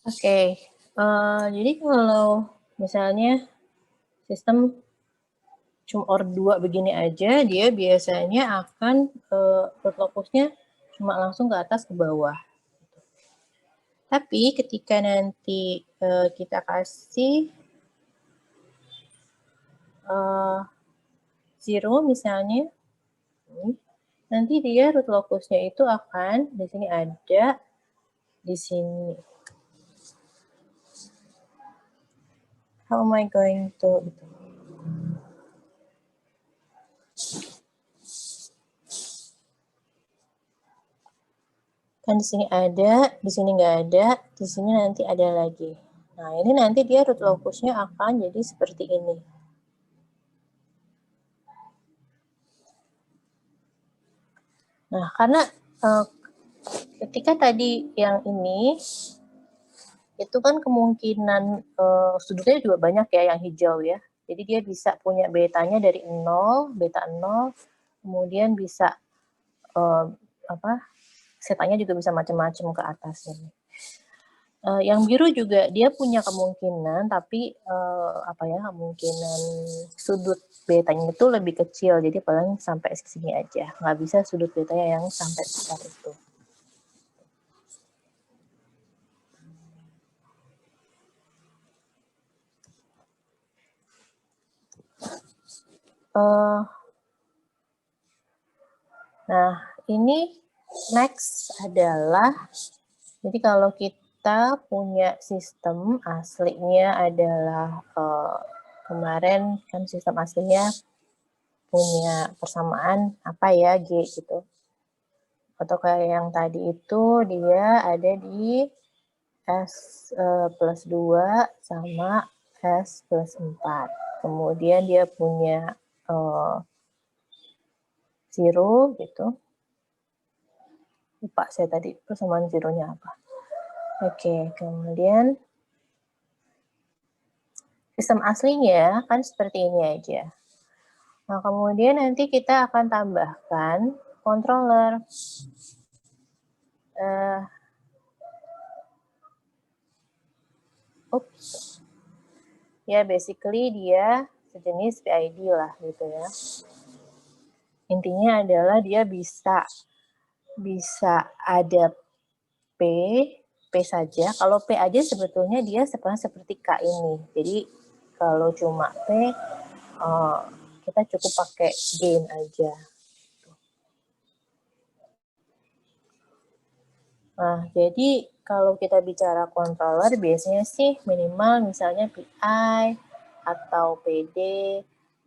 Oke, jadi kalau misalnya sistem cuma OR 2 begini aja, dia biasanya akan root locusnya cuma langsung ke atas ke bawah. Tapi ketika nanti kita kasih 0 misalnya, nanti dia root locusnya itu akan di sini ada di sini. How am I going to kan di sini ada, di sini nggak ada, di sini nanti ada lagi. Nah, ini nanti dia root locusnya akan jadi seperti ini. Nah, karena ketika tadi yang ini, itu kan kemungkinan sudutnya juga banyak ya yang hijau ya. Jadi dia bisa punya betanya dari 0, beta 0, kemudian bisa setanya juga bisa macam-macam ke atas ini. Yang biru juga dia punya kemungkinan, tapi kemungkinan sudut betanya itu lebih kecil, jadi paling sampai sini aja, nggak bisa sudut betanya yang sampai sebesar itu. Nah, ini next adalah, jadi kalau kita punya sistem aslinya adalah kemarin kan sistem aslinya punya persamaan apa ya, G gitu. Atau kayak yang tadi itu dia ada di S plus 2 sama S plus 4. Kemudian dia punya 0 gitu. Lupa saya tadi persamaan 0-nya apa. Oke, kemudian sistem aslinya kan seperti ini aja. Nah, kemudian nanti kita akan tambahkan controller. Ya, basically dia sejenis PID lah gitu ya. Intinya adalah dia bisa ada P saja. Kalau P aja sebetulnya dia seperti K ini. Jadi kalau cuma P, kita cukup pakai gain aja. Nah, jadi kalau kita bicara controller biasanya sih minimal misalnya PI atau PD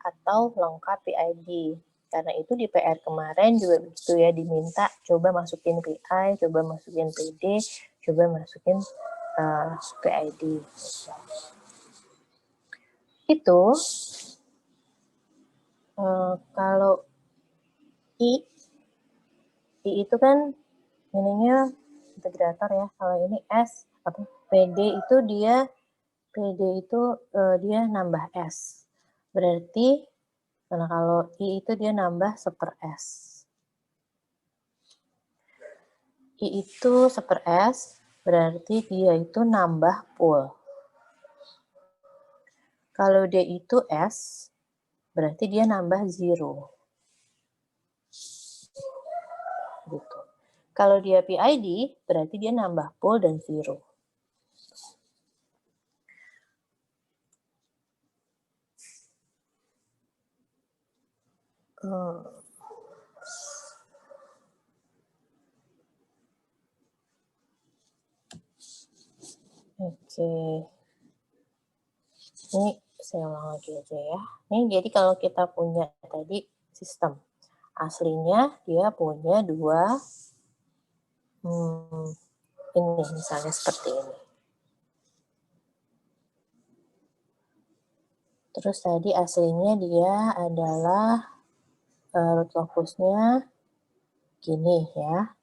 atau lengkap PID. Karena itu di PR kemarin juga begitu ya, diminta coba masukin PI, coba masukin PD, coba masukin PID. Itu kalau I itu kan ininya integrator ya. Kalau ini S PD itu dia nambah S. Berarti karena kalau I itu dia nambah seper S. I itu seper S, berarti dia itu nambah pool. Kalau D itu S, berarti dia nambah 0. Gitu. Kalau dia PID, berarti dia nambah pool dan 0. Oke. Ini saya ulang lagi aja ya. Ini jadi kalau kita punya tadi sistem aslinya dia punya dua ini misalnya seperti ini. Terus tadi aslinya dia adalah root locusnya gini ya.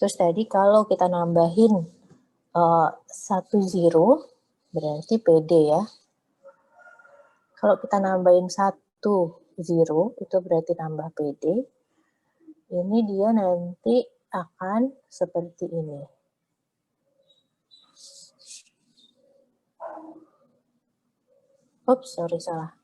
Terus tadi kalau kita nambahin 1 0 berarti PD ya. Kalau kita nambahin 1 0 itu berarti nambah PD. Ini dia nanti akan seperti ini. Oops, sorry, salah.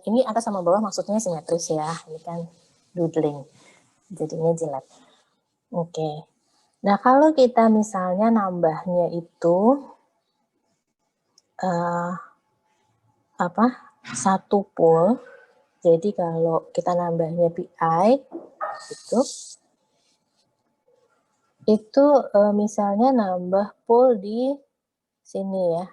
Ini atas sama bawah maksudnya simetris ya. Ini kan doodling. Jadinya jelek. Oke. Nah, kalau kita misalnya nambahnya itu satu pool. Jadi kalau kita nambahnya PI itu misalnya nambah pool di sini ya.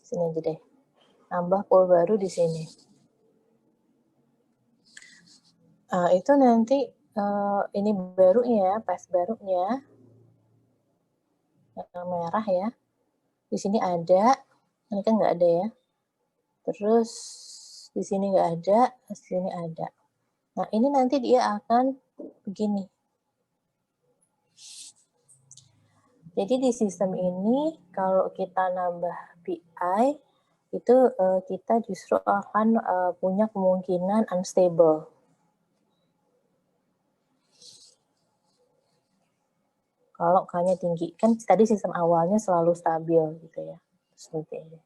Sini aja deh. Nambah pool baru di sini. Itu nanti ini barunya, pas barunya yang merah ya. Di sini ada, ini kan nggak ada ya. Terus di sini nggak ada, di sini ada. Nah, ini nanti dia akan begini. Jadi di sistem ini, kalau kita nambah PI, itu kita justru akan punya kemungkinan unstable. Kalau K-nya tinggi. Kan tadi sistem awalnya selalu stabil gitu ya. Seperti ini.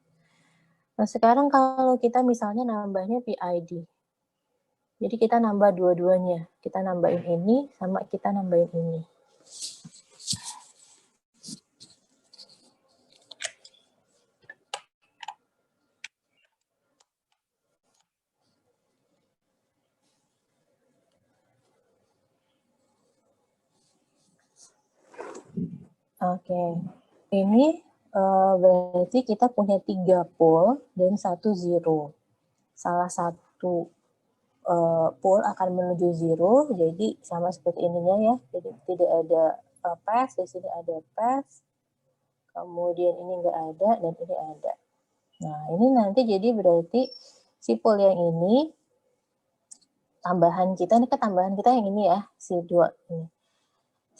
Nah, sekarang kalau kita misalnya nambahnya PID. Jadi kita nambah dua-duanya. Kita nambahin ini sama kita nambahin ini. Oke. Ini berarti kita punya 3 pool dan 1 zero. Salah satu pool akan menuju zero, jadi sama seperti ininya ya. Jadi tidak ada path, di sini ada path, kemudian ini nggak ada, dan ini ada. Nah, ini nanti jadi berarti si pool yang ini, tambahan kita, ini kan tambahan kita yang ini ya, si 2 ini.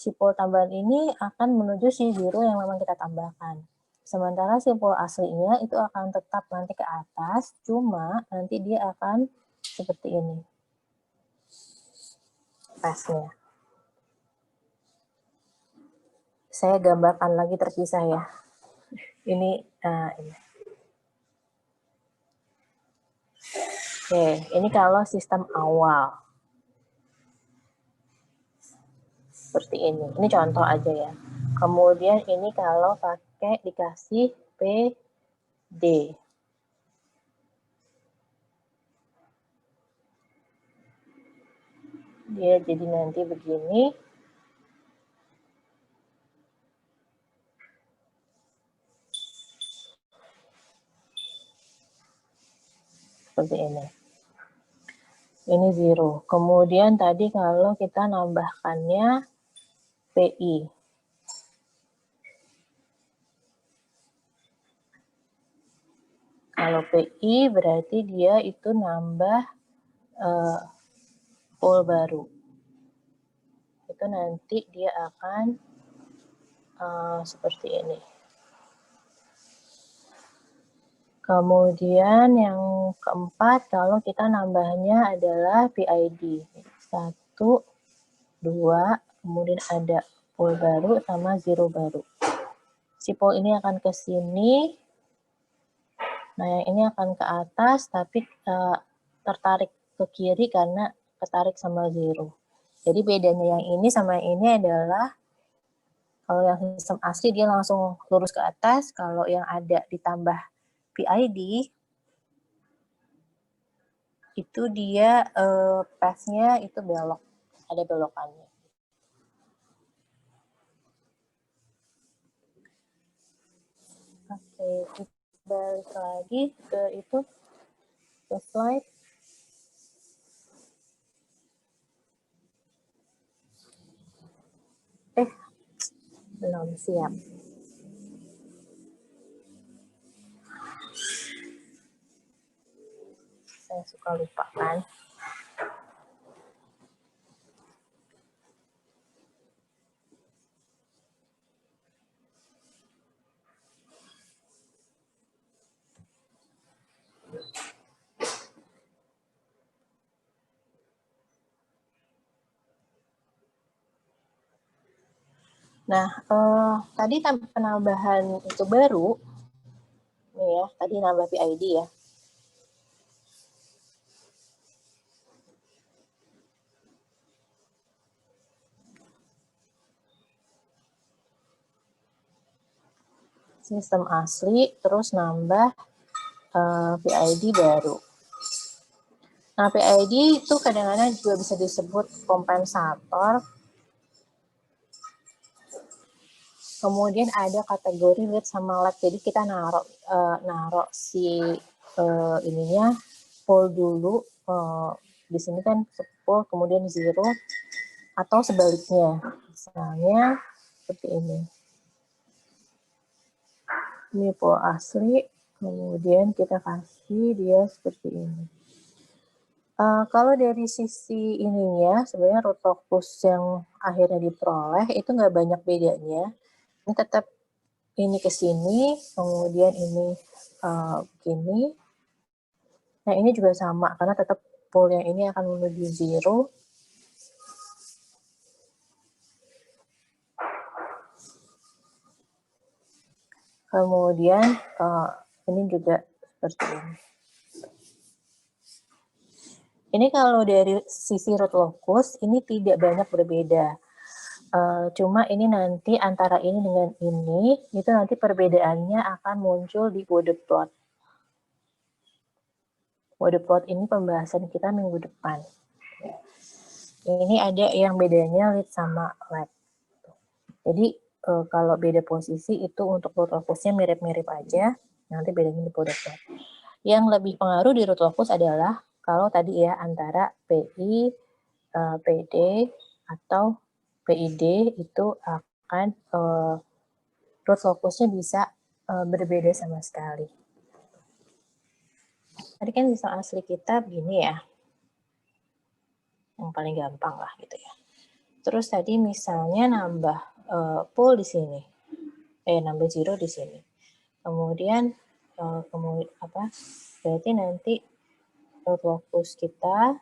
Si pool tambahan ini akan menuju si zero yang memang kita tambahkan. Sementara si pool aslinya itu akan tetap nanti ke atas, cuma nanti dia akan seperti ini. Pathnya. Saya gambarkan lagi terpisah ya. Ini. Oke, ini kalau sistem awal. Seperti ini. Ini contoh aja ya. Kemudian ini kalau pakai dikasih PD. Dia jadi nanti begini. Seperti ini. Ini zero. Kemudian tadi kalau kita nambahkannya PI. Kalau PI berarti dia itu nambah pool baru. Itu nanti dia akan seperti ini. Kemudian yang keempat, kalau kita nambahnya adalah PID. 1, 2, kemudian ada pool baru sama zero baru. Si pool ini akan ke sini. Nah, yang ini akan ke atas, tapi tertarik ke kiri karena ketarik sama zero. Jadi bedanya yang ini sama yang ini adalah kalau yang sistem asli dia langsung lurus ke atas, kalau yang ada ditambah PID itu dia path-nya itu belok, ada belokannya. Oke, kita balik lagi ke itu, ke slide. Belum siap. saya suka lupa kan. Nah, tadi penambahan itu baru, nih ya, tadi nambah PID ya. Sistem asli, terus nambah PID baru. Nah, PID itu kadang-kadang juga bisa disebut kompensator. Kemudian ada kategori lead sama lag. Jadi kita naruh si ininya full dulu. Di sini kan full, kemudian zero, atau sebaliknya. Misalnya seperti ini. Ini full asli, kemudian kita kasih dia seperti ini. Kalau dari sisi ininya, sebenarnya root locus yang akhirnya diperoleh itu nggak banyak bedanya. Ini tetap ini ke sini, kemudian ini begini. Nah, ini juga sama, karena tetap full yang ini akan menuju zero. Kemudian ini juga seperti ini. Ini kalau dari sisi root locus, ini tidak banyak berbeda. Cuma ini nanti antara ini dengan ini, itu nanti perbedaannya akan muncul di bode plot. Bode plot ini pembahasan kita minggu depan. Ini ada yang bedanya lead sama lag. Jadi kalau beda posisi itu untuk root locusnya mirip-mirip aja, nanti bedanya di bode plot. Yang lebih pengaruh di root locus adalah kalau tadi ya antara PI, PD, atau PID itu akan root locusnya bisa berbeda sama sekali. Tadi kan sistem asli kita begini ya, yang paling gampang lah gitu ya. Terus tadi misalnya nambah full di sini, nambah zero di sini. Kemudian berarti nanti root locus kita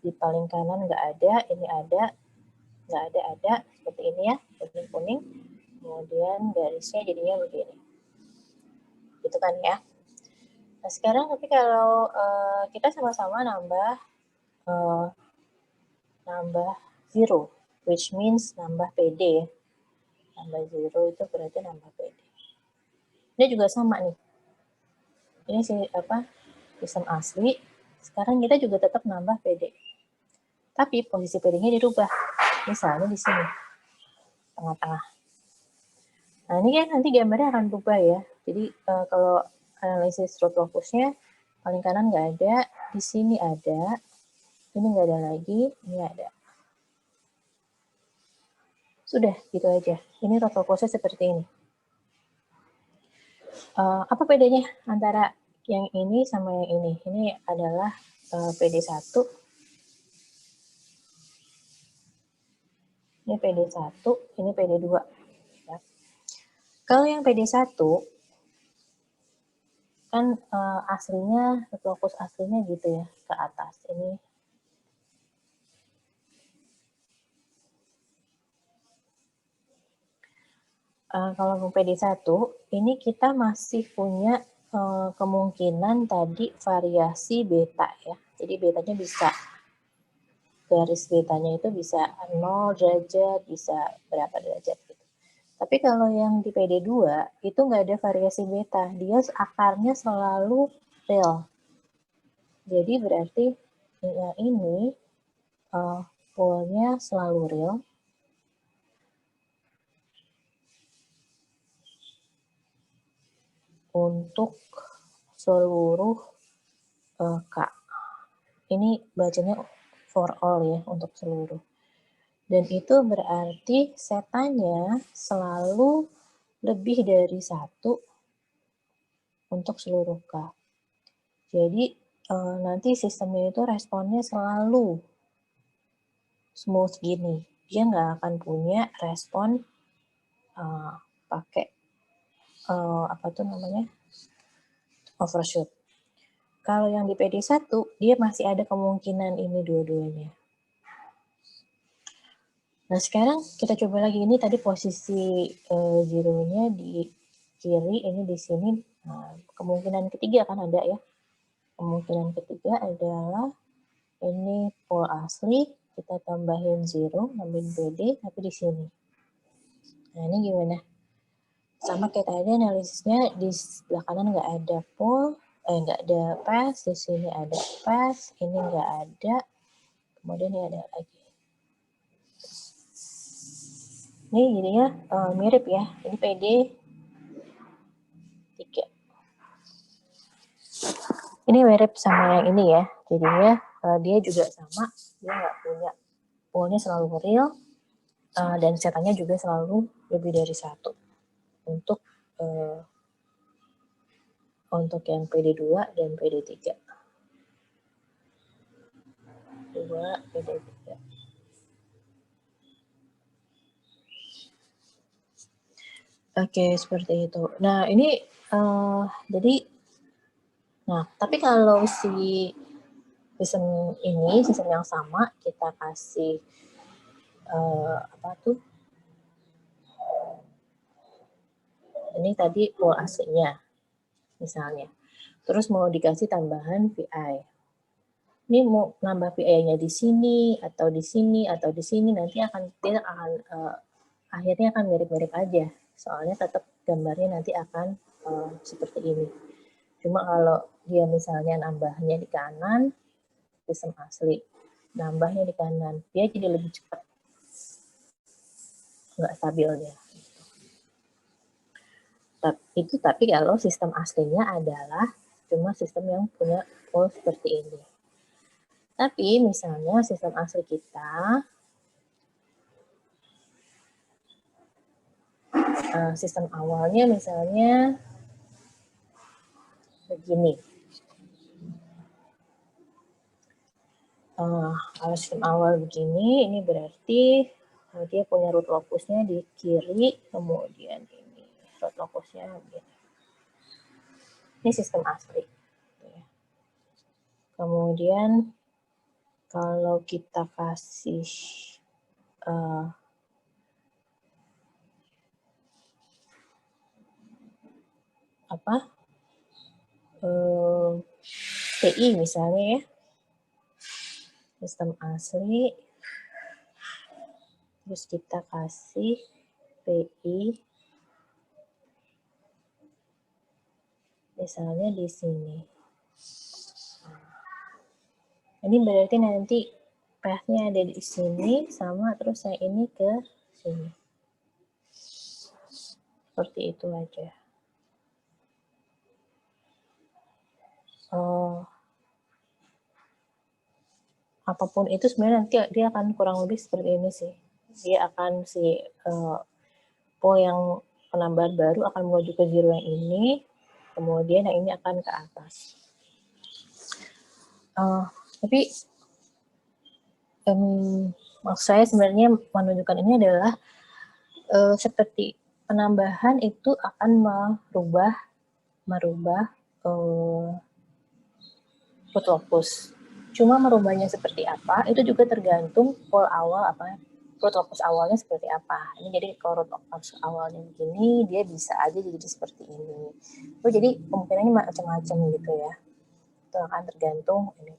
di paling kanan nggak ada, ini ada, nggak ada, seperti ini ya, kuning-kuning. Kemudian garisnya jadinya begini. Gitu kan ya. Nah, sekarang tapi kalau kita sama-sama nambah zero, which means nambah PD. Nambah zero itu berarti nambah PD. Ini juga sama nih. Ini sistem asli. Sekarang kita juga tetap nambah PD. Tapi posisi PD-nya dirubah. Misalnya di sini, tengah-tengah. Nah, ini kan nanti gambarnya akan berubah ya. Jadi kalau analisis root locusnya paling kanan nggak ada, di sini ada, ini nggak ada lagi, ini ada. Sudah, gitu aja. Ini root locusnya seperti ini. Apa bedanya antara yang ini sama yang ini? Ini adalah PD1. Ini PD1, ini PD2. Ya. Kalau yang PD1, kan aslinya, root locus aslinya gitu ya, ke atas. Ini kalau PD1, ini kita masih punya kemungkinan tadi variasi beta ya. Jadi betanya bisa, garis betanya itu bisa 0 derajat, bisa berapa derajat gitu. Tapi kalau yang di PD2, itu nggak ada variasi beta. Dia akarnya selalu real. Jadi berarti ini polnya selalu real. Untuk seluruh K. Ini bacanya for all ya, untuk seluruh. Dan itu berarti setanya selalu lebih dari 1 untuk seluruh K. Jadi nanti sistemnya itu responnya selalu smooth gini. Dia nggak akan punya respon pakai apa tuh namanya, overshoot. Kalau yang di PD1, dia masih ada kemungkinan ini dua-duanya. Nah, sekarang kita coba lagi. Ini tadi posisi zero-nya di kiri, ini di sini. Nah, kemungkinan ketiga kan ada ya. Kemungkinan ketiga adalah ini pole asli, kita tambahin zero, tambahin PD, tapi di sini. Nah, ini gimana? Sama kayak tadi analisisnya, di sebelah kanan nggak ada pole, nggak ada pass, di sini ada pass, ini nggak ada, kemudian ini ada lagi. Ini jadinya mirip ya, ini PD 3. Ini mirip sama yang ini ya, jadinya dia juga sama, dia nggak punya pole-nya selalu real, dan setannya juga selalu lebih dari 1 untuk yang PD2 dan PD3. 2, PD3. Oke, seperti itu. Nah, ini jadi, nah, tapi kalau si sistem ini, sistem yang sama, kita kasih apa tuh? Ini tadi pole aslinya, misalnya. Terus mau dikasih tambahan VI. Ini mau nambah VI-nya di sini, atau di sini, atau di sini, nanti dia akan akhirnya akan mirip-mirip aja. Soalnya tetap gambarnya nanti akan seperti ini. Cuma kalau dia misalnya nambahnya di kanan, sistem asli, nambahnya di kanan, dia jadi lebih cepat, nggak stabilnya. Tapi kalau sistem aslinya adalah cuma sistem yang punya pole seperti ini. Tapi misalnya sistem asli kita, sistem awalnya misalnya begini. Kalau sistem awal begini, ini berarti dia punya root locusnya di kiri, kemudian ini root locusnya begini. Ini sistem asli. Kemudian kalau kita kasih PI misalnya ya, sistem asli, terus kita kasih PI misalnya di sini. Ini berarti nanti path-nya ada di sini, sama terus yang ini ke sini. Seperti itu aja. Apapun itu sebenarnya nanti dia akan kurang lebih seperti ini sih. Dia akan pole yang penambahan baru akan menuju ke zero yang ini, kemudian yang ini akan ke atas. Tapi maksud saya sebenarnya menunjukkan ini adalah seperti penambahan itu akan merubah root locus. Cuma merubahnya seperti apa itu juga tergantung pole awal root locus awalnya seperti apa. Ini jadi kalau root locus awalnya begini, dia bisa aja jadi seperti ini. Jadi kemungkinannya macam-macam gitu ya. Itu akan tergantung ini.